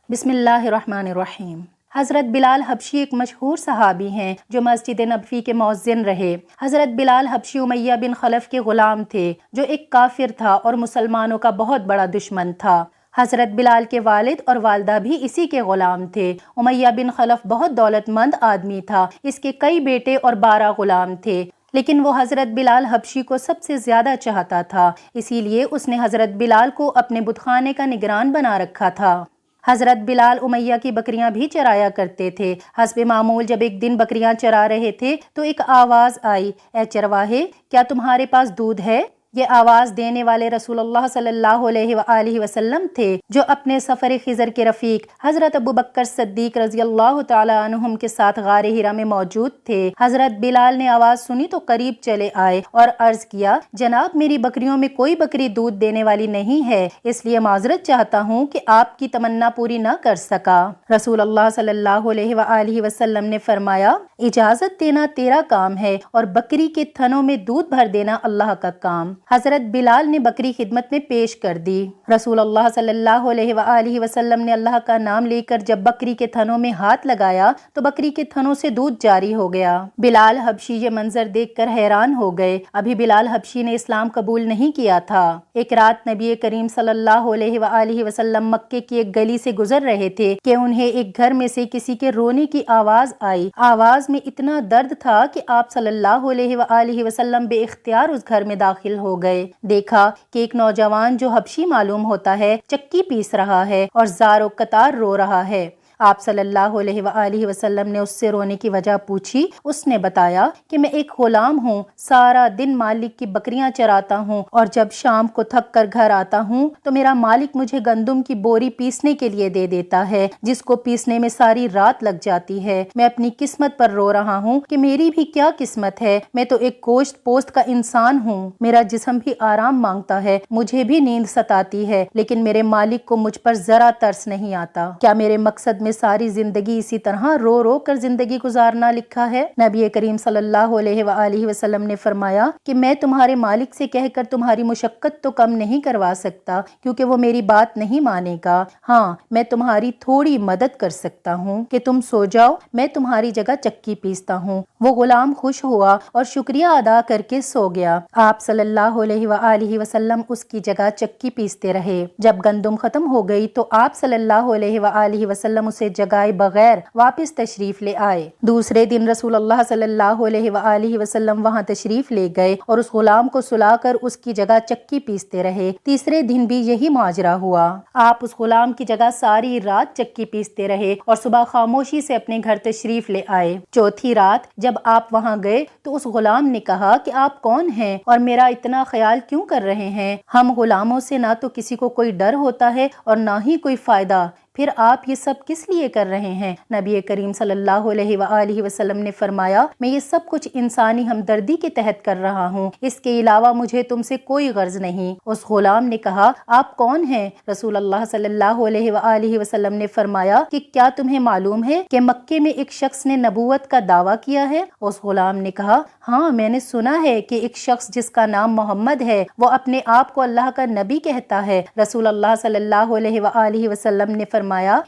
بسم اللہ الرحمن الرحیم۔ حضرت بلال حبشی ایک مشہور صحابی ہیں جو مسجد نبوی کے مؤذن رہے۔ حضرت بلال حبشی امیہ بن خلف کے غلام تھے جو ایک کافر تھا اور مسلمانوں کا بہت بڑا دشمن تھا۔ حضرت بلال کے والد اور والدہ بھی اسی کے غلام تھے۔ امیہ بن خلف بہت دولت مند آدمی تھا، اس کے کئی بیٹے اور 12 غلام تھے، لیکن وہ حضرت بلال حبشی کو سب سے زیادہ چاہتا تھا، اسی لیے اس نے حضرت بلال کو اپنے بت خانے کا نگران بنا رکھا تھا۔ حضرت بلال امیہ کی بکریاں بھی چرایا کرتے تھے۔ حسب معمول جب ایک دن بکریاں چرا رہے تھے تو ایک آواز آئی، اے چرواہے، کیا تمہارے پاس دودھ ہے؟ یہ آواز دینے والے رسول اللہ صلی اللہ علیہ وآلہ وسلم تھے جو اپنے سفر خضر کے رفیق حضرت ابوبکر صدیق رضی اللہ تعالی عنہم کے ساتھ غار ہرا میں موجود تھے۔ حضرت بلال نے آواز سنی تو قریب چلے آئے اور عرض کیا، جناب میری بکریوں میں کوئی بکری دودھ دینے والی نہیں ہے، اس لیے معذرت چاہتا ہوں کہ آپ کی تمنا پوری نہ کر سکا۔ رسول اللہ صلی اللہ علیہ وآلہ وسلم نے فرمایا، اجازت دینا تیرا کام ہے اور بکری کے تھنوں میں دودھ بھر دینا اللہ کا کام۔ حضرت بلال نے بکری خدمت میں پیش کر دی۔ رسول اللہ صلی اللہ علیہ وآلہ وسلم نے اللہ کا نام لے کر جب بکری کے تھنوں میں ہاتھ لگایا تو بکری کے تھنوں سے دودھ جاری ہو گیا۔ بلال حبشی یہ منظر دیکھ کر حیران ہو گئے۔ ابھی بلال حبشی نے اسلام قبول نہیں کیا تھا۔ ایک رات نبی کریم صلی اللہ علیہ وآلہ وسلم مکے کی ایک گلی سے گزر رہے تھے کہ انہیں ایک گھر میں سے کسی کے رونے کی آواز آئی۔ آواز میں اتنا درد تھا کہ آپ صلی اللہ علیہ وآلہ وسلم بے اختیار اس گھر میں داخل ہو گئے۔ دیکھا کہ ایک نوجوان جو حبشی معلوم ہوتا ہے چکی پیس رہا ہے اور زار و قطار رو رہا ہے۔ آپ صلی اللہ علیہ وآلہ وسلم نے اس سے رونے کی وجہ پوچھی۔ اس نے بتایا کہ میں ایک غلام ہوں، سارا دن مالک کی بکریاں چراتا ہوں اور جب شام کو تھک کر گھر آتا ہوں تو میرا مالک مجھے گندم کی بوری پیسنے کے لیے دے دیتا ہے، جس کو پیسنے میں ساری رات لگ جاتی ہے۔ میں اپنی قسمت پر رو رہا ہوں کہ میری بھی کیا قسمت ہے، میں تو ایک گوشت پوست کا انسان ہوں، میرا جسم بھی آرام مانگتا ہے، مجھے بھی نیند ستاتی ہے، لیکن میرے مالک کو مجھ پر ذرا ترس نہیں آتا۔ کیا میرے مقصد میں ساری زندگی اسی طرح رو رو کر زندگی گزارنا لکھا ہے؟ نبی کریم صلی اللہ علیہ وآلہ وسلم نے فرمایا کہ میں تمہارے مالک سے کہہ کر تمہاری مشقت تو کم نہیں کروا سکتا کیونکہ وہ میری بات نہیں مانے گا، ہاں میں تمہاری تھوڑی مدد کر سکتا ہوں کہ تم سو جاؤ، میں تمہاری جگہ چکی پیستا ہوں۔ وہ غلام خوش ہوا اور شکریہ ادا کر کے سو گیا۔ آپ صلی اللہ علیہ وآلہ وسلم اس کی جگہ چکی پیستے رہے۔ جب گندم ختم ہو گئی تو آپ صلی اللہ علیہ وآلہ وسلم اسے جگائے بغیر واپس تشریف لے آئے۔ دوسرے دن رسول اللہ صلی اللہ علیہ وآلہ وسلم وہاں تشریف لے گئے اور اس غلام کو سلا کر اس کی جگہ چکی پیستے رہے۔ تیسرے دن بھی یہی ماجرا ہوا۔ آپ اس غلام کی جگہ ساری رات چکی پیستے رہے اور صبح خاموشی سے اپنے گھر تشریف لے آئے۔ چوتھی رات جب آپ وہاں گئے تو اس غلام نے کہا کہ آپ کون ہیں اور میرا اتنا خیال کیوں کر رہے ہیں؟ ہم غلاموں سے نہ تو کسی کو کوئی ڈر ہوتا ہے اور نہ ہی کوئی فائدہ، پھر آپ یہ سب کس لیے کر رہے ہیں؟ نبی کریم صلی اللہ علیہ وآلہ وسلم نے فرمایا، میں یہ سب کچھ انسانی ہمدردی کے تحت کر رہا ہوں، اس کے علاوہ مجھے تم سے کوئی غرض نہیں۔ اس غلام نے کہا، آپ کون ہیں؟ رسول اللہ صلی اللہ علیہ وآلہ وسلم نے فرمایا کہ کیا تمہیں معلوم ہے کہ مکے میں ایک شخص نے نبوت کا دعویٰ کیا ہے؟ اس غلام نے کہا، ہاں میں نے سنا ہے کہ ایک شخص جس کا نام محمد ہے وہ اپنے آپ کو اللہ کا نبی کہتا ہے۔ رسول اللہ صلی اللہ علیہ وآلہ وسلم نے فرمایا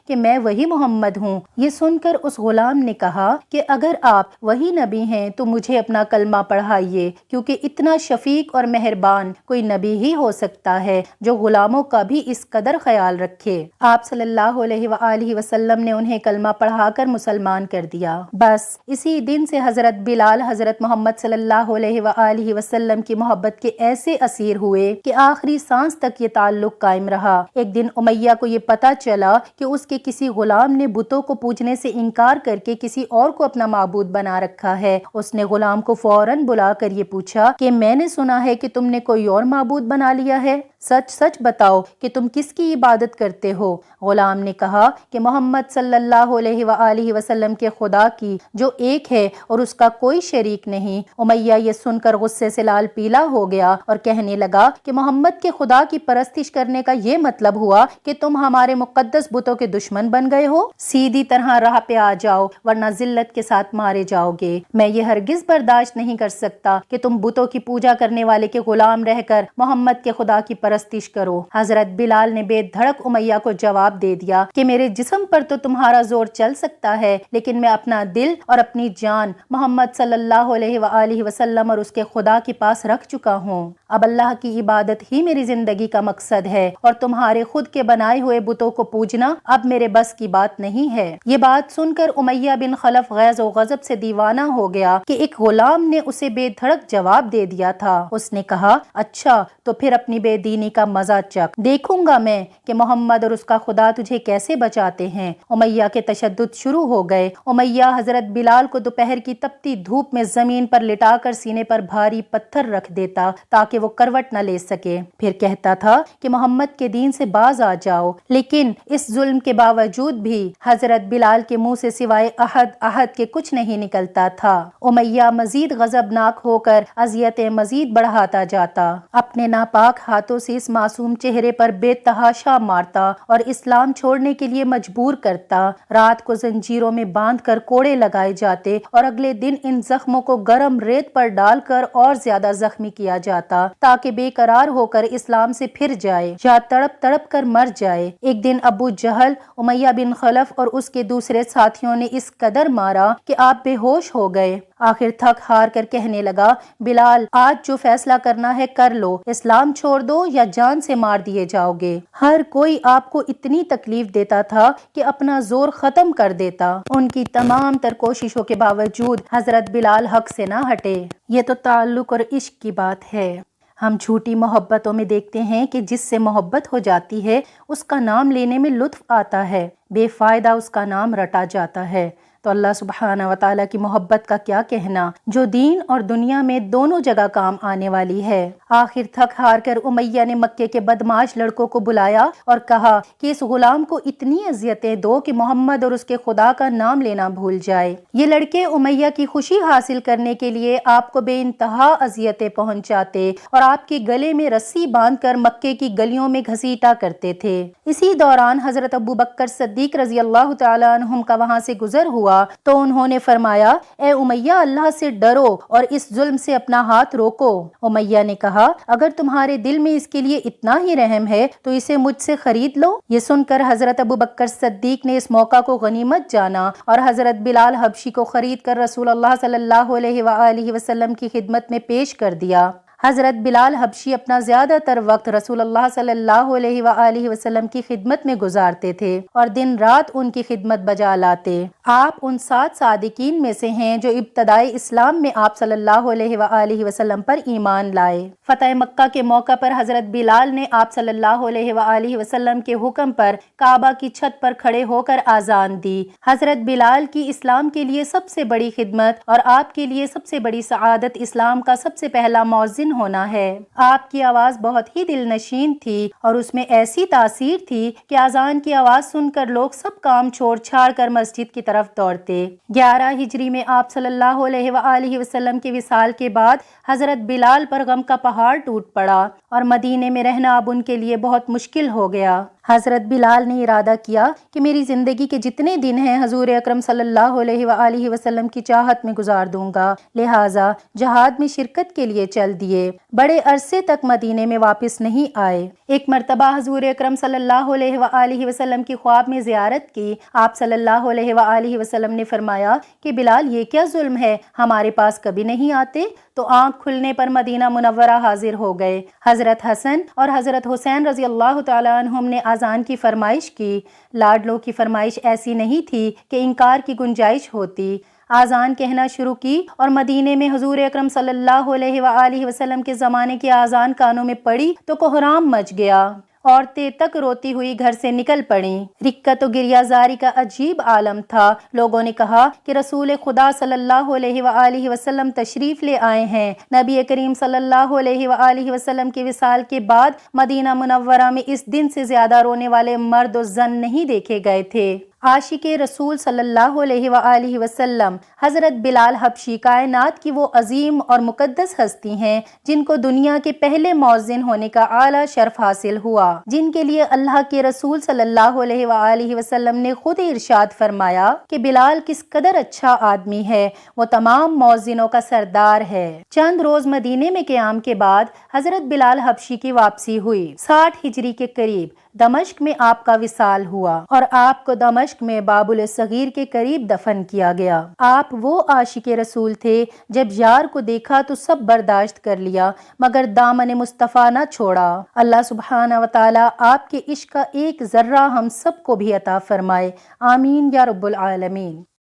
کہ میں وہی محمد ہوں۔ یہ سن کر اس غلام نے کہا کہ اگر آپ وہی نبی ہیں تو مجھے اپنا کلمہ پڑھائیے، کیونکہ اتنا شفیق اور مہربان کوئی نبی ہی ہو سکتا ہے جو غلاموں کا بھی اس قدر خیال رکھے۔ آپ صلی اللہ علیہ وآلہ وسلم نے انہیں کلمہ پڑھا کر مسلمان کر دیا۔ بس اسی دن سے حضرت بلال حضرت محمد صلی اللہ علیہ وآلہ وسلم کی محبت کے ایسے اسیر ہوئے کہ آخری سانس تک یہ تعلق قائم رہا۔ ایک دن امیہ کو یہ پتہ چلا کہ اس کے کسی غلام نے بتوں کو پوجنے سے انکار کر کے کسی اور کو اپنا معبود بنا رکھا ہے۔ اس نے غلام کو فوراً بلا کر یہ پوچھا کہ میں نے سنا ہے کہ تم نے کوئی اور معبود بنا لیا ہے، سچ سچ بتاؤ کہ تم کس کی عبادت کرتے ہو؟ غلام نے کہا کہ محمد صلی اللہ علیہ وآلہ وسلم کے خدا کی جو ایک ہے اور اس کا کوئی شریک نہیں۔ امیہ یہ سن کر غصے سے لال پیلا ہو گیا اور کہنے لگا کہ محمد کے خدا کی پرستش کرنے کا یہ مطلب ہوا کہ تم ہمارے مقدس بتوں کے دشمن بن گئے ہو؟ سیدھی طرح راہ پہ آ جاؤ ورنہ ذلت کے ساتھ مارے جاؤ گے۔ میں یہ ہرگز برداشت نہیں کر سکتا کہ تم بتوں کی پوجا کرنے والے کے غلام رہ کر محمد کے خدا کی پرستش کرو۔ حضرت بلال نے بے دھڑک امیہ کو جواب دے دیا کہ میرے جسم پر تو تمہارا زور چل سکتا ہے، لیکن میں اپنا دل اور اپنی جان محمد صلی اللہ علیہ وآلہ وسلم اور اس کے خدا کے پاس رکھ چکا ہوں۔ اب اللہ کی عبادت ہی میری زندگی کا مقصد ہے، اور تمہارے خود کے بنائے ہوئے بتوں کو پوجنا اب میرے بس کی بات نہیں ہے۔ یہ بات سن کر امیہ بن خلف غیظ و غضب سے دیوانہ ہو گیا کہ ایک غلام نے اسے بے دھڑک جواب دے دیا تھا۔ اس نے کہا، اچھا تو پھر اپنی بے دینی کا مزہ چکھ، دیکھوں گا میں کہ محمد اور اس کا خدا تجھے کیسے بچاتے ہیں۔ امیہ کے تشدد شروع ہو گئے۔ امیہ حضرت بلال کو دوپہر کی تپتی دھوپ میں زمین پر لٹا کر سینے پر بھاری پتھر رکھ دیتا تاکہ وہ کروٹ نہ لے سکے، پھر کہتا تھا کہ محمد کے دین سے باز آ جاؤ، لیکن اس ظلم کے باوجود بھی حضرت بلال کے منہ سے سوائے احد احد کے کچھ نہیں نکلتا تھا۔ امیہ مزید غضبناک ہو کر اذیتیں مزید بڑھاتا جاتا، اپنے ناپاک ہاتھوں سے اس معصوم چہرے پر بے تحاشا مارتا اور اسلام چھوڑنے کے لیے مجبور کرتا۔ رات کو زنجیروں میں باندھ کر کوڑے لگائے جاتے اور اگلے دن ان زخموں کو گرم ریت پر ڈال کر اور زیادہ زخمی کیا جاتا تاکہ بے قرار ہو کر اسلام سے پھر جائے یا تڑپ تڑپ کر مر جائے۔ ایک دن ابو جہل، امیہ بن خلف اور اس کے دوسرے ساتھیوں نے اس قدر مارا کہ آپ بے ہوش ہو گئے۔ آخر تھک ہار کر کہنے لگا، بلال آج جو فیصلہ کرنا ہے کر لو، اسلام چھوڑ دو یا جان سے مار دیے جاؤ گے۔ ہر کوئی آپ کو اتنی تکلیف دیتا تھا کہ اپنا زور ختم کر دیتا۔ ان کی تمام تر کوششوں کے باوجود حضرت بلال حق سے نہ ہٹے۔ یہ تو تعلق اور عشق کی بات ہے۔ ہم جھوٹی محبتوں میں دیکھتے ہیں کہ جس سے محبت ہو جاتی ہے اس کا نام لینے میں لطف آتا ہے، بے فائدہ اس کا نام رٹا جاتا ہے۔ تو اللہ سبحانہ و تعالیٰ کی محبت کا کیا کہنا، جو دین اور دنیا میں دونوں جگہ کام آنے والی ہے۔ آخر تھک ہار کر امیہ نے مکے کے بدمعاش لڑکوں کو بلایا اور کہا کہ اس غلام کو اتنی اذیتیں دو کہ محمد اور اس کے خدا کا نام لینا بھول جائے۔ یہ لڑکے امیہ کی خوشی حاصل کرنے کے لیے آپ کو بے انتہا اذیتیں پہنچاتے اور آپ کے گلے میں رسی باندھ کر مکے کی گلیوں میں گھسیٹا کرتے تھے۔ اسی دوران حضرت ابوبکر صدیق رضی اللہ تعالیٰ عنہم کا وہاں سے گزر ہوا تو انہوں نے فرمایا، اے امیہ اللہ سے ڈرو اور اس ظلم سے اپنا ہاتھ روکو۔ امیہ نے کہا، اگر تمہارے دل میں اس کے لیے اتنا ہی رحم ہے تو اسے مجھ سے خرید لو۔ یہ سن کر حضرت ابوبکر صدیق نے اس موقع کو غنیمت جانا اور حضرت بلال حبشی کو خرید کر رسول اللہ صلی اللہ علیہ وآلہ وسلم کی خدمت میں پیش کر دیا۔ حضرت بلال حبشی اپنا زیادہ تر وقت رسول اللہ صلی اللہ علیہ وآلہ وسلم کی خدمت میں گزارتے تھے اور دن رات ان کی خدمت بجا لاتے۔ آپ ان 7 صادقین میں سے ہیں جو ابتدائی اسلام میں آپ صلی اللہ علیہ وآلہ وسلم پر ایمان لائے۔ فتح مکہ کے موقع پر حضرت بلال نے آپ صلی اللہ علیہ وآلہ وسلم کے حکم پر کعبہ کی چھت پر کھڑے ہو کر آذان دی۔ حضرت بلال کی اسلام کے لیے سب سے بڑی خدمت اور آپ کے لیے سب سے بڑی سعادت اسلام کا سب سے پہلا مؤذن ہونا ہے۔ آپ کی آواز بہت ہی دل نشین تھی اور اس میں ایسی تاثیر تھی کہ اذان کی آواز سن کر لوگ سب کام چھوڑ چھاڑ کر مسجد کی طرف دوڑتے۔ 11 ہجری میں آپ صلی اللہ علیہ وآلہ وسلم کے وصال کے بعد حضرت بلال پر غم کا پہاڑ ٹوٹ پڑا اور مدینے میں رہنا اب ان کے لیے بہت مشکل ہو گیا۔ حضرت بلال نے ارادہ کیا کہ میری زندگی کے جتنے دن ہیں حضور اکرم صلی اللہ علیہ وآلہ وسلم کی چاہت میں گزار دوں گا، لہٰذا جہاد میں شرکت کے لیے چل دیے۔ بڑے عرصے تک مدینے میں واپس نہیں آئے۔ ایک مرتبہ حضور اکرم صلی اللہ علیہ وآلہ وسلم کی خواب میں زیارت کی۔ آپ صلی اللہ علیہ وآلہ وسلم نے فرمایا کہ بلال یہ کیا ظلم ہے، ہمارے پاس کبھی نہیں آتے؟ تو آنکھ کھلنے پر مدینہ منورہ حاضر ہو گئے۔ حضرت حسن اور حضرت حسین رضی اللہ تعالیٰ عنہم نے اذان کی فرمائش کی۔ لاڈلوں کی فرمائش ایسی نہیں تھی کہ انکار کی گنجائش ہوتی۔ اذان کہنا شروع کی اور مدینے میں حضور اکرم صلی اللہ علیہ وآلہ وسلم کے زمانے کی اذان کانوں میں پڑی تو کوہرام مچ گیا۔ عورتیں تک روتی ہوئی گھر سے نکل پڑیں۔ رکت و گریہ زاری کا عجیب عالم تھا۔ لوگوں نے کہا کہ رسول خدا صلی اللہ علیہ وآلہ وسلم تشریف لے آئے ہیں۔ نبی کریم صلی اللہ علیہ وآلہ وسلم کے وصال کے بعد مدینہ منورہ میں اس دن سے زیادہ رونے والے مرد و زن نہیں دیکھے گئے تھے۔ عاشق رسول صلی اللہ علیہ وآلہ وسلم حضرت بلال حبشی کائنات کی وہ عظیم اور مقدس ہستی ہیں جن کو دنیا کے پہلے مؤذن ہونے کا اعلیٰ شرف حاصل ہوا، جن کے لیے اللہ کے رسول صلی اللہ علیہ وآلہ وسلم نے خود ارشاد فرمایا کہ بلال کس قدر اچھا آدمی ہے، وہ تمام مؤذنوں کا سردار ہے۔ چند روز مدینے میں قیام کے بعد حضرت بلال حبشی کی واپسی ہوئی۔ 60 ہجری کے قریب دمشق میں آپ کا وصال ہوا اور آپ کو دمشق میں بابل صغیر کے قریب دفن کیا گیا۔ آپ وہ عاشق رسول تھے، جب یار کو دیکھا تو سب برداشت کر لیا مگر دامن مصطفیٰ نہ چھوڑا۔ اللہ سبحانہ وتعالی آپ کے عشق کا ایک ذرہ ہم سب کو بھی عطا فرمائے، آمین یا رب العالمین۔